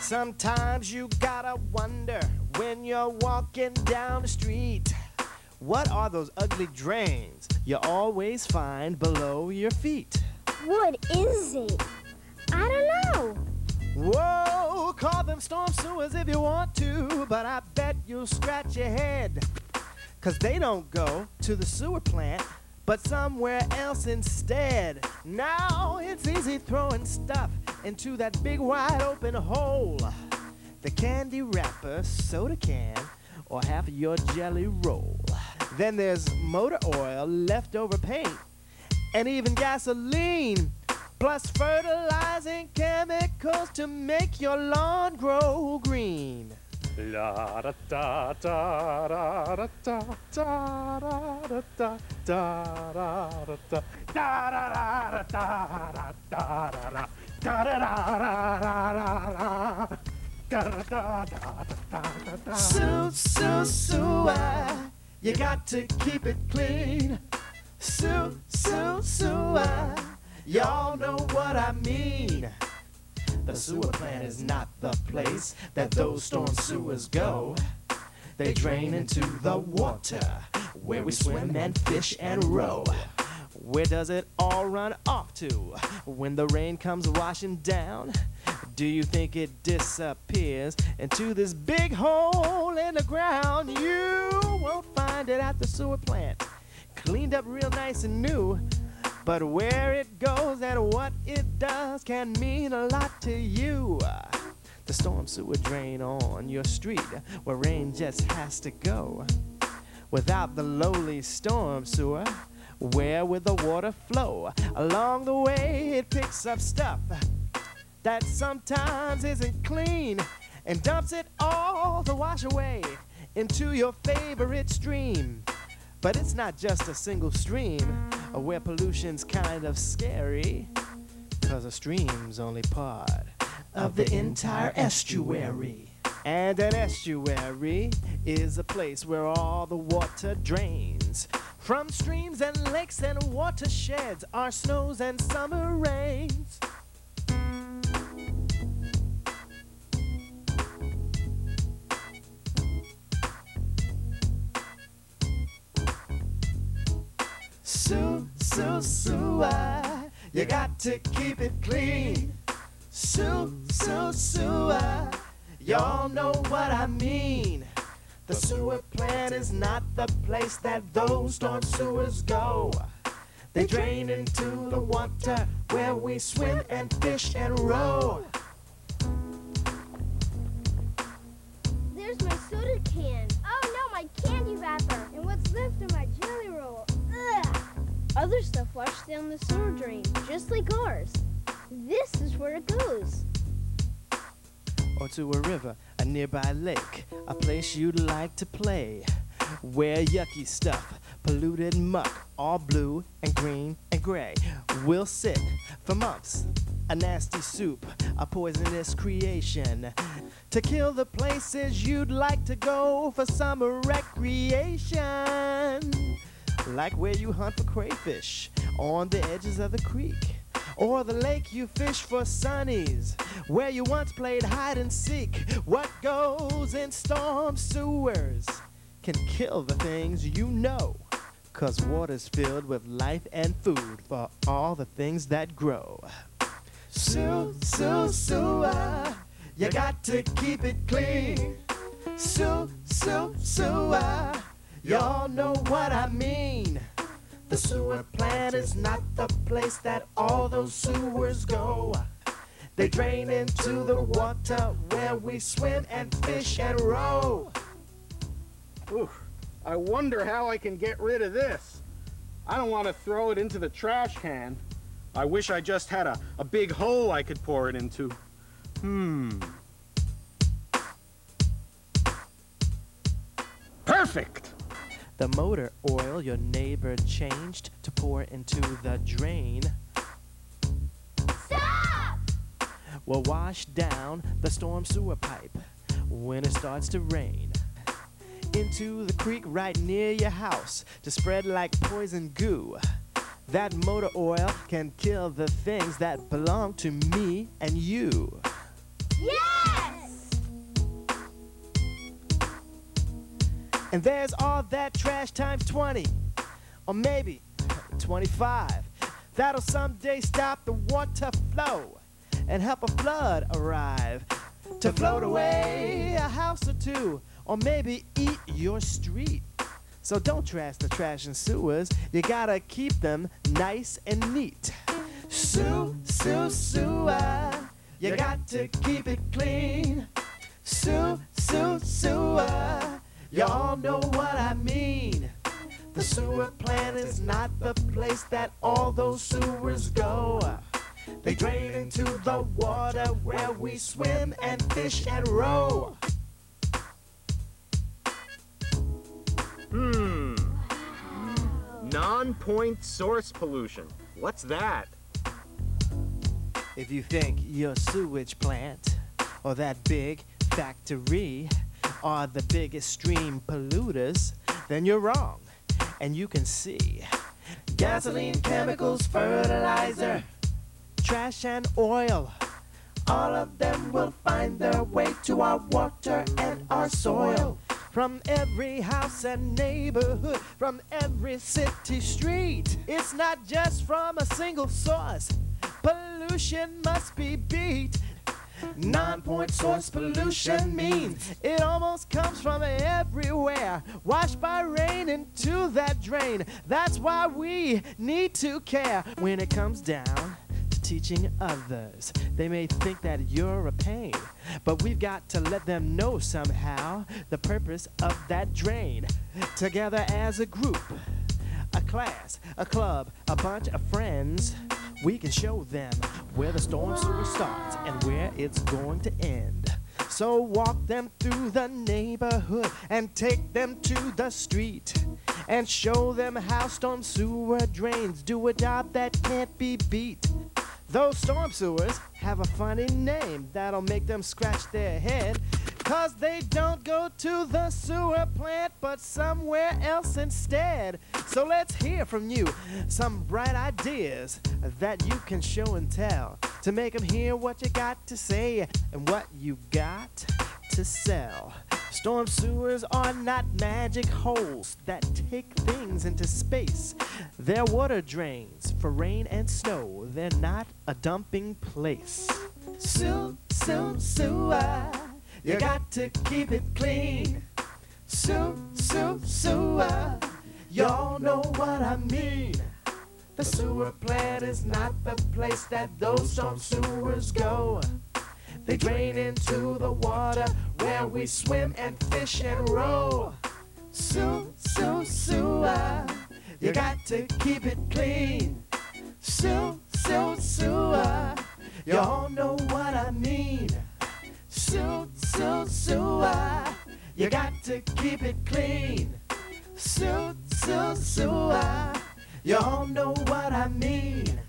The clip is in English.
Sometimes you gotta wonder when you're walking down the street, what are those ugly drains you always find below your feet? What is it? I don't know. Whoa, call them storm sewers if you want to, but I bet you'll scratch your head, 'cause they don't go to the sewer plant, but somewhere else instead. Now it's easy throwing stuff into that big wide open hole. The candy wrapper, soda can, or half of your jelly roll. Then there's motor oil, leftover paint, and even gasoline, plus fertilizing chemicals to make your lawn grow green. La da da da da da da da da da da da Sewer, you got to keep it clean. Sewer, y'all know what I mean. The sewer plant is not the place that those storm sewers go. They drain into the water where we swim and fish and row. Where does it all run off to when the rain comes washing down? Do you think it disappears into this big hole in the ground? You won't find it at the sewer plant, cleaned up real nice and new. But where it goes and what it does can mean a lot to you. The storm sewer drain on your street where rain just has to go. Without the lowly storm sewer, where would the water flow? Along the way it picks up stuff that sometimes isn't clean and dumps it all to wash away into your favorite stream. But it's not just a single stream where pollution's kind of scary, 'cause a stream's only part of the entire estuary. And an estuary is a place where all the water drains from streams and lakes and watersheds, our snows and summer rains. Sewer, you got to keep it clean. Sewer, y'all know what I mean. The sewer plant is not the place that those storm sewers go. They drain into the water where we swim and fish and row. There's my soda can. Oh no, my candy wrapper. And what's left of my jelly roll. Ugh. Other stuff washed down the sewer drain, just like ours. This is where it goes. Or to a river, a nearby lake, a place you'd like to play, where yucky stuff, polluted muck, all blue and green and gray, will sit for months. A nasty soup, a poisonous creation, to kill the places you'd like to go for summer recreation. Like where you hunt for crayfish on the edges of the creek, or the lake you fish for sunnies, where you once played hide and seek. What goes in storm sewers can kill the things you know, 'cause water's filled with life and food for all the things that grow. Sewer, you got to keep it clean. Sewer, y'all know what I mean. The sewer plant is not the place that all those sewers go. They drain into the water where we swim and fish and row. Ooh, I wonder how I can get rid of this. I don't want to throw it into the trash can. I wish I just had a big hole I could pour it into. Perfect! The motor oil your neighbor changed to pour into the drain Stop! will wash down the storm sewer pipe when it starts to rain into the creek right near your house to spread like poison goo. That motor oil can kill the things that belong to me and you. Yes! And there's all that trash times 20, or maybe 25. That'll someday stop the water flow and help a flood arrive to float away a house or two, or maybe eat your street. So don't trash the trash and sewers, you gotta keep them nice and neat. Sewer, you got to keep it clean. Sewer, you all know what I mean. The sewer plant is not the place that all those sewers go. They drain into the water where we swim and fish and row. Non-point source pollution. What's that? If you think your sewage plant or that big factory are the biggest stream polluters, then you're wrong. And you can see gasoline, chemicals, fertilizer, trash and oil, all of them will find their way to our water and our soil. From every house and neighborhood, from every city street. It's not just from a single source. Pollution must be beat. Non-point source pollution means it almost comes from everywhere, washed by rain into that drain. That's why we need to care when it comes down to teaching others. They may think that you're a pain, but we've got to let them know somehow the purpose of that drain. Together as a group, a class, a club, a bunch of friends, we can show them where the storm sewer starts and where it's going to end. So walk them through the neighborhood and take them to the street and show them how storm sewer drains do a job that can't be beat. Those storm sewers have a funny name that'll make them scratch their head, 'cause they don't go to the sewer plant but somewhere else instead. So let's hear from you some bright ideas that you can show and tell to make them hear what you got to say and what you got to sell. Storm sewers are not magic holes that take things into space. They're water drains for rain and snow. They're not a dumping place. Sewer, you got to keep it clean. Sewer, y'all know what I mean. The sewer plant is not the place that those storm sewers go. They drain into the water where we swim and fish and row. Sewer, you got to keep it clean. Sewer, y'all know what I mean. Sewer, you got to keep it clean. Sewer, y'all know what I mean.